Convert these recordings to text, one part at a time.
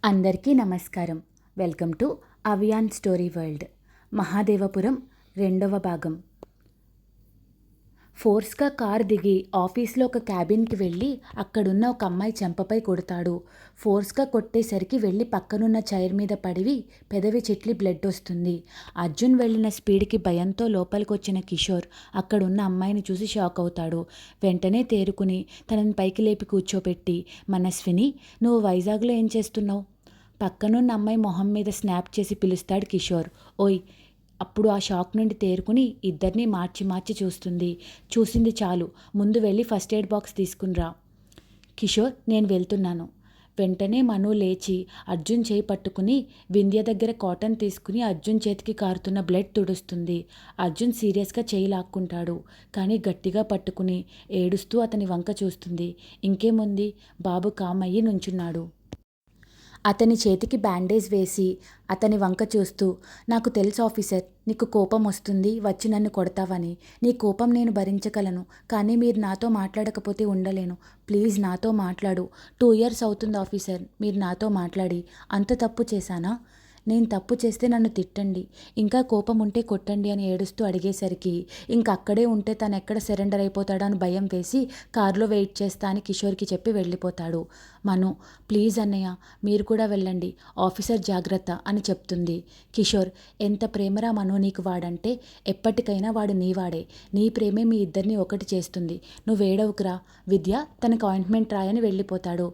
అందరికీ నమస్కారం. Welcome to Avian story world. Mahadevapuram 2వ భాగం. ఫోర్స్గా కారు దిగి ఆఫీస్లో ఒక క్యాబిన్కి వెళ్ళి అక్కడున్న ఒక అమ్మాయి చెంపపై కొడతాడు. ఫోర్స్గా కొట్టేసరికి వెళ్ళి పక్కనున్న చైర్ మీద పడివి పెదవి చిట్లి బ్లడ్ వస్తుంది. అర్జున్ వెళ్ళిన స్పీడ్కి భయంతో లోపలికొచ్చిన కిషోర్ అక్కడున్న అమ్మాయిని చూసి షాక్ అవుతాడు. వెంటనే తేరుకుని తనని పైకి లేపి కూర్చోపెట్టి, మనస్విని, నువ్వు వైజాగ్లో ఏం చేస్తున్నావు? పక్కనున్న అమ్మాయి మొహం మీద స్నాప్ చేసి పిలుస్తాడు కిషోర్. ఓయ్. అప్పుడు ఆ షాక్ నుండి తేరుకుని ఇద్దరిని మార్చి మార్చి చూస్తుంది. చూసింది చాలు, ముందు వెళ్ళి ఫస్ట్ ఎయిడ్ బాక్స్ తీసుకునిరా. కిషోర్, నేను వెళ్తున్నాను. వెంటనే మను లేచి అర్జున్ చేయి పట్టుకుని వింధ్య దగ్గర కాటన్ తీసుకుని అర్జున్ చేతికి కారుతున్న బ్లడ్ తుడుస్తుంది. అర్జున్ సీరియస్గా చేయి లాక్కుంటాడు. కానీ గట్టిగా పట్టుకుని ఏడుస్తూ అతని వంక చూస్తుంది. ఇంకేముంది, బాబు కామయ్యి నుంచున్నాడు. అతని చేతికి బ్యాండేజ్ వేసి అతని వంక చూస్తూ, నాకు తెలుసు ఆఫీసర్, నీకు కోపం వస్తుంది, వచ్చి నన్ను కొడతావని. నీ కోపం నేను భరించగలను, కానీ మీరు నాతో మాట్లాడకపోతే ఉండలేను. ప్లీజ్ నాతో మాట్లాడు. 2 years అవుతుంది ఆఫీసర్ మీరు నాతో మాట్లాడి. అంత తప్పు చేశానా? నేను తప్పు చేస్తే నన్ను తిట్టండి, ఇంకా కోపం ఉంటే కొట్టండి అని ఏడుస్తూ అడిగేసరికి ఇంక అక్కడే ఉంటే తను ఎక్కడ సరెండర్ అయిపోతాడో అని భయం వేసి కారులో వెయిట్ చేస్తా అని కిషోర్కి చెప్పి వెళ్ళిపోతాడు. మను, ప్లీజ్ అన్నయ్య మీరు కూడా వెళ్ళండి, ఆఫీసర్ జాగ్రత్త అని చెప్తుంది. కిషోర్, ఎంత ప్రేమరా మను నీకు వాడంటే. ఎప్పటికైనా వాడు నీవాడే. నీ ప్రేమే మీ ఇద్దరిని ఒకటి చేస్తుంది. నువ్వేడవుకురా. విద్య, తనకు ఆయింట్మెంట్ రాయని వెళ్ళిపోతాడు.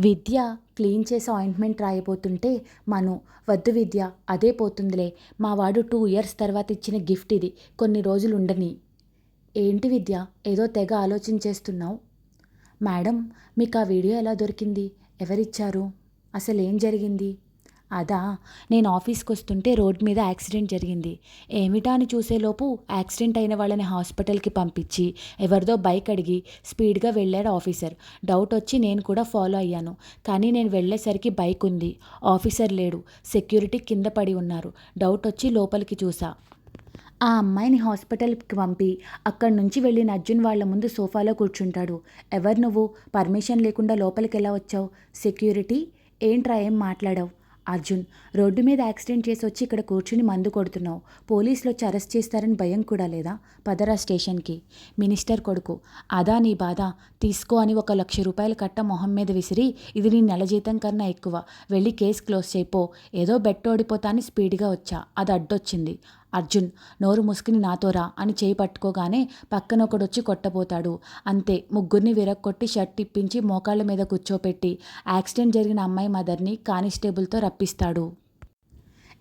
విద్య క్లీన్ చేసి ఆయింట్మెంట్ రాయబోతుంటే మను, వద్దు విద్య, అదే పోతుందిలే. మా వాడు 2 years తర్వాత ఇచ్చిన గిఫ్ట్ ఇది, కొన్ని రోజులు ఉండని. ఏంటి విద్య, ఏదో తెగ ఆలోచించేస్తున్నావు? మేడం, మీకు ఆ వీడియో ఎలా దొరికింది? ఎవరిచ్చారు? అసలు ఏం జరిగింది? అదా, నేను ఆఫీస్కి వస్తుంటే రోడ్ మీద యాక్సిడెంట్ జరిగింది. ఏమిటా అని చూసేలోపు యాక్సిడెంట్ అయిన వాళ్ళని హాస్పిటల్కి పంపించి ఎవరిదో బైక్ అడిగి స్పీడ్గా వెళ్ళాడు ఆఫీసర్. డౌట్ వచ్చి నేను కూడా ఫాలో అయ్యాను. కానీ నేను వెళ్ళేసరికి బైక్ ఉంది, ఆఫీసర్ లేడు, సెక్యూరిటీ కింద పడి ఉన్నారు. డౌట్ వచ్చి లోపలికి చూసా. ఆ అమ్మాయిని హాస్పిటల్కి పంపి అక్కడి నుంచి వెళ్ళిన అర్జున్ వాళ్ళ ముందు సోఫాలో కూర్చుంటాడు. ఎవరు నువ్వు? పర్మిషన్ లేకుండా లోపలికి ఎలా వచ్చావు? సెక్యూరిటీ, ఏంట్రా ఏం మాట్లాడావు? అర్జున్, రోడ్డు మీద యాక్సిడెంట్ చేసి వచ్చి ఇక్కడ కూర్చుని మందు కొడుతున్నావు. పోలీసులు వచ్చి అరెస్ట్ చేస్తారని భయం కూడా లేదా? పదరా స్టేషన్కి. మినిస్టర్ కొడుకు, అదా నీ బాధ? తీసుకో అని 1,00,000 రూపాయలు కట్ట మొహం మీద విసిరి, ఇది నీ నెల జీతం కన్నా ఎక్కువ, వెళ్ళి కేసు క్లోజ్ చేయిపో. ఏదో బెట్ ఓడిపోతా అని స్పీడ్గా వచ్చా, అది అడ్డొచ్చింది. అర్జున్, నోరు మూసుకుని నాతో రా అని చేయి పట్టుకోగానే పక్కన ఒకడొచ్చి కొట్టబోతాడు. అంతే, ముగ్గురిని విరక్కొట్టి షర్ట్ తిప్పించి మోకాళ్ళ మీద కూర్చోపెట్టి యాక్సిడెంట్ జరిగిన అమ్మాయి మదర్ని కానిస్టేబుల్తో రప్పిస్తాడు.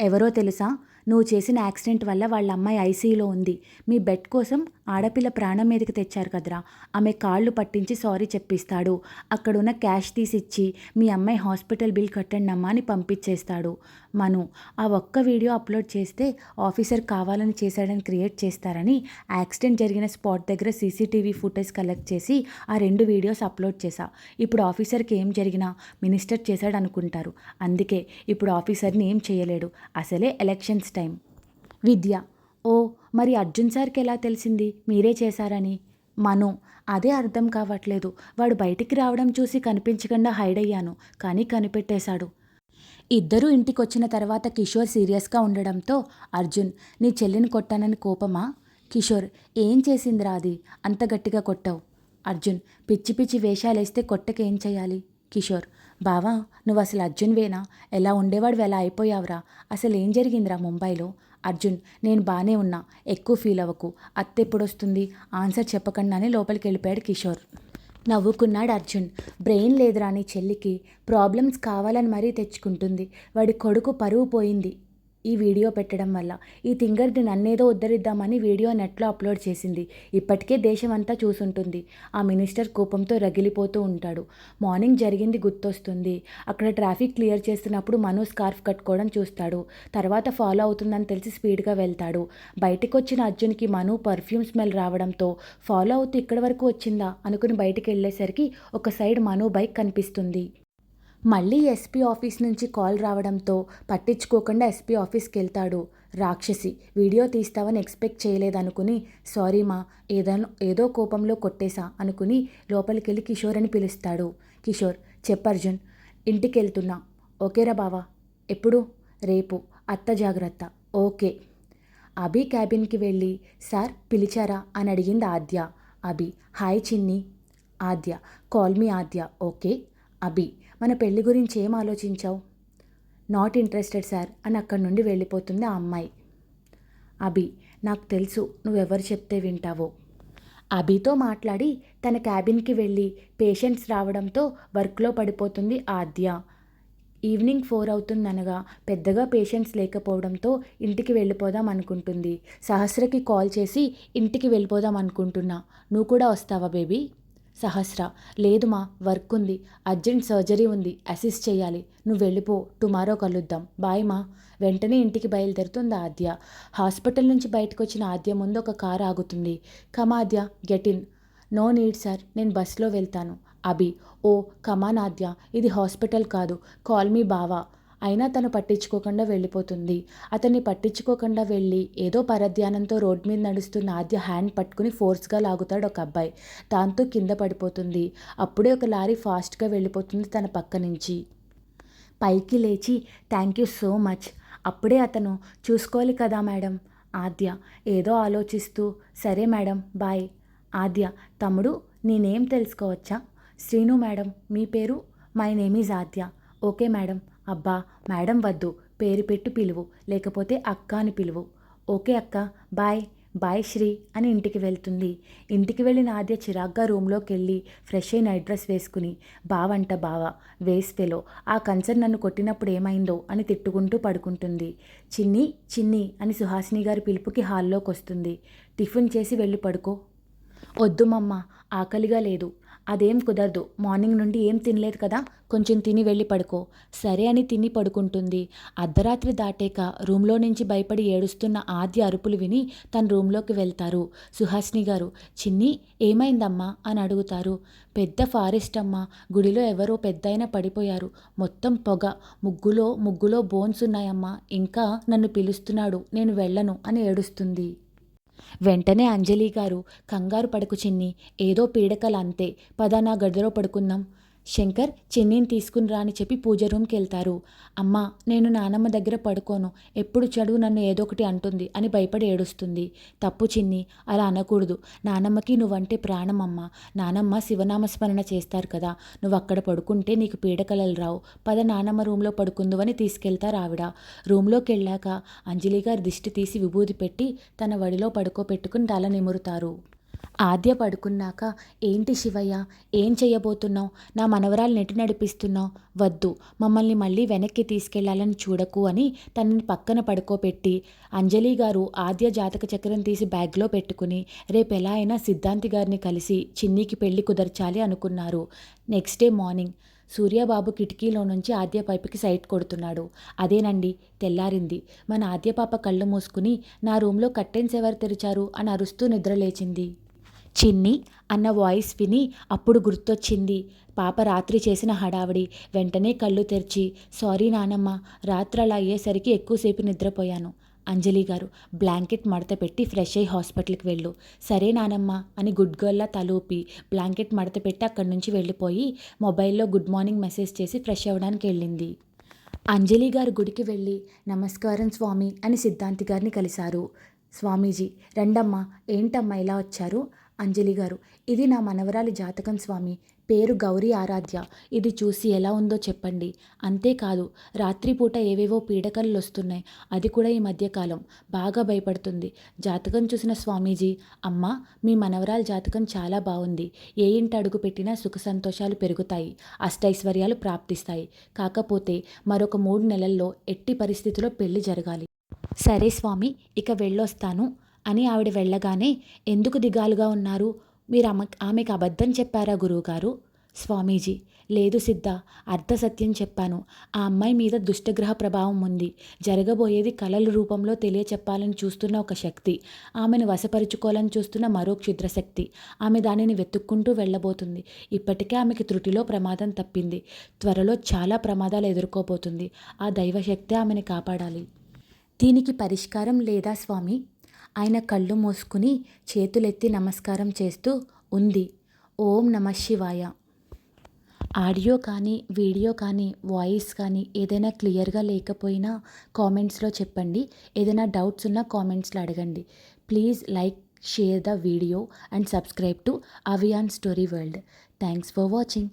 ఎవరో తెలుసా? నువ్వు చేసిన యాక్సిడెంట్ వల్ల వాళ్ళ అమ్మాయి ఐసీయూలో ఉంది. మీ బెడ్ కోసం ఆడపిల్ల ప్రాణం మీదకి తెచ్చారు కదరా. ఆమె కాళ్ళు పట్టించి సారీ చెప్పిస్తాడు. అక్కడున్న క్యాష్ తీసిచ్చి మీ అమ్మాయి హాస్పిటల్ బిల్ కట్టండి అమ్మా అని పంపించేస్తాడు. మను, ఆ ఒక్క వీడియో అప్లోడ్ చేస్తే ఆఫీసర్ కావాలని చేశాడని క్రియేట్ చేస్తారని యాక్సిడెంట్ జరిగిన స్పాట్ దగ్గర సీసీటీవీ ఫుటేజ్ కలెక్ట్ చేసి ఆ 2 వీడియోస్ అప్లోడ్ చేశా. ఇప్పుడు ఆఫీసర్కి ఏం జరిగినా మినిస్టర్ చేశాడు అనుకుంటారు. అందుకే ఇప్పుడు ఆఫీసర్ని ఏం చేయలేడు. అసలే ఎలక్షన్స్ టైం. విద్య, ఓ, మరి అర్జున్ సార్కి ఎలా తెలిసింది మీరే చేశారని? మను, అదే అర్థం కావట్లేదు. వాడు బయటికి రావడం చూసి కనిపించకుండా హైడ్ అయ్యాను, కానీ కనిపెట్టేశాడు. ఇద్దరూ ఇంటికి వచ్చిన తర్వాత కిషోర్ సీరియస్గా ఉండడంతో, అర్జున్, నీ చెల్లిని కొట్టానని కోపమా? కిషోర్, ఏం చేసిందిరా అది అంత గట్టిగా కొట్టావు? అర్జున్, పిచ్చి పిచ్చి వేషాలేస్తే కొట్టకేం చేయాలి? కిషోర్, బావా, నువ్వు అసలు అర్జున్వేనా? ఎలా ఉండేవాడు ఎలా అయిపోయావురా? అసలు ఏం జరిగిందిరా ముంబైలో? అర్జున్, నేను బాగానే ఉన్నా, ఎక్కువ ఫీల్ అవ్వకు. అత్త ఎప్పుడొస్తుంది? ఆన్సర్ చెప్పకుండానే లోపలికి వెళ్ళిపోయాడు కిషోర్. నవ్వుకున్నాడు అర్జున్. బ్రెయిన్ లేదురా నీ చెల్లికి, ప్రాబ్లమ్స్ కావాలని మరీ తెచ్చుకుంటుంది. వాడి కొడుకు పరువు పోయింది ఈ వీడియో పెట్టడం వల్ల. ఈ తింగర్ది నన్నేదో ఉద్ధరిద్దామని వీడియో నెట్లో అప్లోడ్ చేసింది. ఇప్పటికే దేశం అంతా చూసుంటుంది. ఆ మినిస్టర్ కోపంతో రగిలిపోతూ ఉంటాడు. మార్నింగ్ జరిగింది గుర్తొస్తుంది. అక్కడ ట్రాఫిక్ క్లియర్ చేస్తున్నప్పుడు మను స్కార్ఫ్ కట్టుకోవడం చూస్తాడు. తర్వాత ఫాలో అవుతుందని తెలిసి స్పీడ్గా వెళ్తాడు. బయటకు వచ్చిన అర్జున్కి మను పర్ఫ్యూమ్ స్మెల్ రావడంతో ఫాలో అవుతూ ఇక్కడి వరకు వచ్చిందా అనుకుని బయటికి వెళ్ళేసరికి ఒక సైడ్ మను బైక్ కనిపిస్తుంది. మళ్ళీ ఎస్పీ ఆఫీస్ నుంచి కాల్ రావడంతో పట్టించుకోకుండా ఎస్పీ ఆఫీస్కి వెళ్తాడు. రాక్షసి, వీడియో తీస్తావని ఎక్స్పెక్ట్ చేయలేదనుకుని సారీ మా, ఏదో కోపంలో కొట్టేశా అనుకుని లోపలికి వెళ్ళి కిషోర్ అని పిలుస్తాడు. కిషోర్, చెప్పర్జున్, ఇంటికి వెళ్తున్నా, ఓకేరా బావా. ఎప్పుడు? రేపు. అత్త జాగ్రత్త. ఓకే. అభి క్యాబిన్కి వెళ్ళి సార్ పిలిచారా అని అడిగింది ఆద్య. అభి హాయ్ చిన్ని. ఆద్య కాల్ మీ ఆద్య. ఓకే. అభి మన పెళ్లి గురించి ఏం ఆలోచించావు? నాట్ ఇంట్రెస్టెడ్ సార్ అని అక్కడి నుండి వెళ్ళిపోతుంది ఆ అమ్మాయి. అభి నాకు తెలుసు నువ్వెవరు చెప్తే వింటావో. అభితో మాట్లాడి తన క్యాబిన్కి వెళ్ళి పేషెంట్స్ రావడంతో వర్క్లో పడిపోతుంది ఆద్య. ఈవినింగ్ 4 అవుతుందనగా పెద్దగా పేషెంట్స్ లేకపోవడంతో ఇంటికి వెళ్ళిపోదాం అనుకుంటుంది. సహస్రకి కాల్ చేసి ఇంటికి వెళ్ళిపోదాం అనుకుంటున్నా, నువ్వు కూడా వస్తావా బేబీ? సహస్ర లేదు మా, వర్క్ ఉంది, అర్జెంట్ సర్జరీ ఉంది, అసిస్ట్ చేయాలి, నువ్వు వెళ్ళిపో, టుమారో కలుద్దాం, బాయ్ మా. వెంటనే ఇంటికి బయలుదేరుతుంది ఆద్య. హాస్పిటల్ నుంచి బయటకు వచ్చిన ఆద్య ముందు ఒక కారు ఆగుతుంది. కమాద్య get in. No need sir, నేను బస్లో వెళ్తాను. అభి ఓ కమాన్ ఆద్య, ఇది హాస్పిటల్ కాదు, కాల్ మీ బావా. అయినా తను పట్టించుకోకుండా వెళ్ళిపోతుంది. అతన్ని పట్టించుకోకుండా వెళ్ళి ఏదో పరధ్యానంతో రోడ్ మీద నడుస్తున్న ఆద్య హ్యాండ్ పట్టుకుని ఫోర్స్గా లాగుతాడు ఒక అబ్బాయి. దాంతో కింద పడిపోతుంది. అప్పుడే ఒక లారీ ఫాస్ట్గా వెళ్ళిపోతుంది తన పక్క నుంచి. పైకి లేచి థ్యాంక్ యూ సో మచ్. అప్పుడే అతను చూసుకోవాలి కదా మేడం. ఆద్య ఏదో ఆలోచిస్తూ సరే మేడం బాయ్. ఆద్య తమ్ముడు నీ నేమ్ తెలుసుకోవచ్చా? శ్రీను మేడం. మీ పేరు? My name is Aadya. Okay madam. అబ్బా మేడం వద్దు, పేరు పెట్టు పిలువు, లేకపోతే అక్క అని పిలువు. ఓకే అక్క, బాయ్. బాయ్ శ్రీ అని ఇంటికి వెళ్తుంది. ఇంటికి వెళ్ళిన ఆద్య చిరాగ్గా రూమ్లోకి వెళ్ళి ఫ్రెష్ అయి నైట్ డ్రెస్ వేసుకుని బావంట బావా వేస్ ఫెలో, ఆ కన్సర్న్ నన్ను కొట్టినప్పుడు ఏమైందో అని తిట్టుకుంటూ పడుకుంటుంది. చిన్ని చిన్ని అని సుహాసిని గారి పిలుపుకి హాల్లోకి వస్తుంది. టిఫిన్ చేసి వెళ్ళి పడుకో. వద్దు మమ్మ, ఆకలిగా లేదు. అదేం కుదరదు, మార్నింగ్ నుండి ఏం తినలేదు కదా, కొంచెం తిని వెళ్ళి పడుకో. సరే అని తిని పడుకుంటుంది. అర్ధరాత్రి దాటాక రూమ్లో నుంచి భయపడి ఏడుస్తున్న ఆద్య అరుపులు విని తన రూమ్లోకి వెళ్తారు. సుహాసిని గారు చిన్ని ఏమైందమ్మా అని అడుగుతారు. పెద్ద ఫారెస్ట్ అమ్మా, గుడిలో ఎవరో పెద్దయినా పడిపోయారు, మొత్తం పొగ, ముగ్గులో బోన్స్ ఉన్నాయమ్మా, ఇంకా నన్ను పిలుస్తున్నాడు, నేను వెళ్ళను అని ఏడుస్తుంది. వెంటనే అంజలి గారు కంగారు పడకు చిన్ని, ఏదో పీడకలు అంతే, పద నా గదిలో పడుకుందాం. శంకర్ చిన్నీని తీసుకుని రా అని చెప్పి పూజ రూమ్కి వెళ్తారు. అమ్మా నేను నానమ్మ దగ్గర పడుకోను, ఎప్పుడు చెడు నన్ను ఏదో ఒకటి అంటుంది అని భయపడి ఏడుస్తుంది. తప్పు చిన్ని, అలా అనకూడదు, నానమ్మకి నువ్వంటే ప్రాణం అమ్మ. నానమ్మ శివనామస్మరణ చేస్తారు కదా, నువ్వు అక్కడ పడుకుంటే నీకు పీడకలలు రావు, పద నానమ్మ రూమ్లో పడుకుందు అని తీసుకెళ్తారు ఆవిడ. రూమ్లోకి వెళ్ళాక అంజలి గారి దిష్టి తీసి విభూది పెట్టి తన వడిలో పడుకోపెట్టుకుని తల నిమురుతారు. ఆద్య పడుకున్నాక ఏంటి శివయ్య, ఏం చెయ్యబోతున్నావు? నా మనవరాలు నెట్టి నడిపిస్తున్నావు, వద్దు, మమ్మల్ని మళ్ళీ వెనక్కి తీసుకెళ్లాలని చూడకు అని తనని పక్కన పడుకోబెట్టి అంజలి గారు ఆద్య జాతక చక్రం తీసి బ్యాగ్లో పెట్టుకుని రేపు ఎలా అయినా సిద్ధాంతి గారిని కలిసి చిన్నికి పెళ్లి కుదర్చాలి అనుకున్నారు. నెక్స్ట్ డే మార్నింగ్ సూర్యబాబు కిటికీలో నుంచి ఆద్య పైపుకి సైట్ కొడుతున్నాడు. అదేనండి తెల్లారింది. మన ఆద్య పాప కళ్ళు మూసుకుని నా రూమ్లో కర్టెన్స్ ఎవరు తెరిచారు అని అరుస్తూ నిద్రలేచింది. చిన్ని అన్న వాయిస్ విని అప్పుడు గుర్తొచ్చింది పాప రాత్రి చేసిన హడావిడి. వెంటనే కళ్ళు తెరిచి సారీ నానమ్మ, రాత్రి అలా అయ్యేసరికి ఎక్కువసేపు నిద్రపోయాను. అంజలి గారు బ్లాంకెట్ మడత పెట్టి ఫ్రెష్ అయ్యి హాస్పిటల్కి వెళ్ళు. సరే నానమ్మ అని గుడ్ గర్ల్లా తలూపి బ్లాంకెట్ మడత పెట్టి అక్కడి నుంచి వెళ్ళిపోయి మొబైల్లో గుడ్ మార్నింగ్ మెసేజ్ చేసి ఫ్రెష్ అవ్వడానికి వెళ్ళింది. అంజలి గారు గుడికి వెళ్ళి నమస్కారం స్వామి అని సిద్ధాంతి గారిని కలిశారు. స్వామీజీ రండమ్మా, ఏంటమ్మా ఇలా వచ్చారు? అంజలి గారు ఇది నా మనవరాలి జాతకం స్వామి, పేరు గౌరీ ఆరాధ్య, ఇది చూసి ఎలా ఉందో చెప్పండి. అంతేకాదు రాత్రిపూట ఏవేవో పీడకలు వస్తున్నాయి, అది కూడా ఈ మధ్యకాలం, బాగా భయపడుతుంది. జాతకం చూసిన స్వామీజీ అమ్మ మీ మనవరాలి జాతకం చాలా బాగుంది, ఏ ఇంటి అడుగు పెట్టినా సుఖ సంతోషాలు పెరుగుతాయి, అష్టైశ్వర్యాలు ప్రాప్తిస్తాయి, కాకపోతే మరొక 3 నెలల్లో ఎట్టి పరిస్థితిలో పెళ్లి జరగాలి. సరే స్వామి, ఇక వెళ్ళొస్తాను అని ఆవిడ వెళ్ళగానే ఎందుకు దిగాలుగా ఉన్నారు, మీరు ఆమెకు అబద్ధం చెప్పారా గురువుగారు? స్వామీజీ లేదు సిద్ధ, అర్ధసత్యం చెప్పాను. ఆ అమ్మాయి మీద దుష్టగ్రహ ప్రభావం ఉంది. జరగబోయేది కలల రూపంలో తెలియచెప్పాలని చూస్తున్న ఒక శక్తి, ఆమెను వశపరుచుకోవాలని చూస్తున్న మరో క్షుద్రశక్తి. ఆమె దానిని వెతుక్కుంటూ వెళ్ళబోతుంది. ఇప్పటికే ఆమెకి త్రుటిలో ప్రమాదం తప్పింది, త్వరలో చాలా ప్రమాదాలు ఎదుర్కోబోతుంది. ఆ దైవశక్తి ఆమెను కాపాడాలి. దీనికి పరిష్కారం లేదా స్వామి? ఆయన కళ్ళు మూసుకుని చేతులెత్తి నమస్కారం చేస్తూ ఉంది. ఓం నమ శివాయ. ఆడియో కానీ, వీడియో కానీ, వాయిస్ కానీ ఏదైనా క్లియర్‌గా లేకపోయినా కామెంట్స్‌లో చెప్పండి. ఏదైనా డౌట్స్ ఉన్నా కామెంట్స్‌లో అడగండి. Please like, share the video and subscribe to Avian story world. Thanks for watching.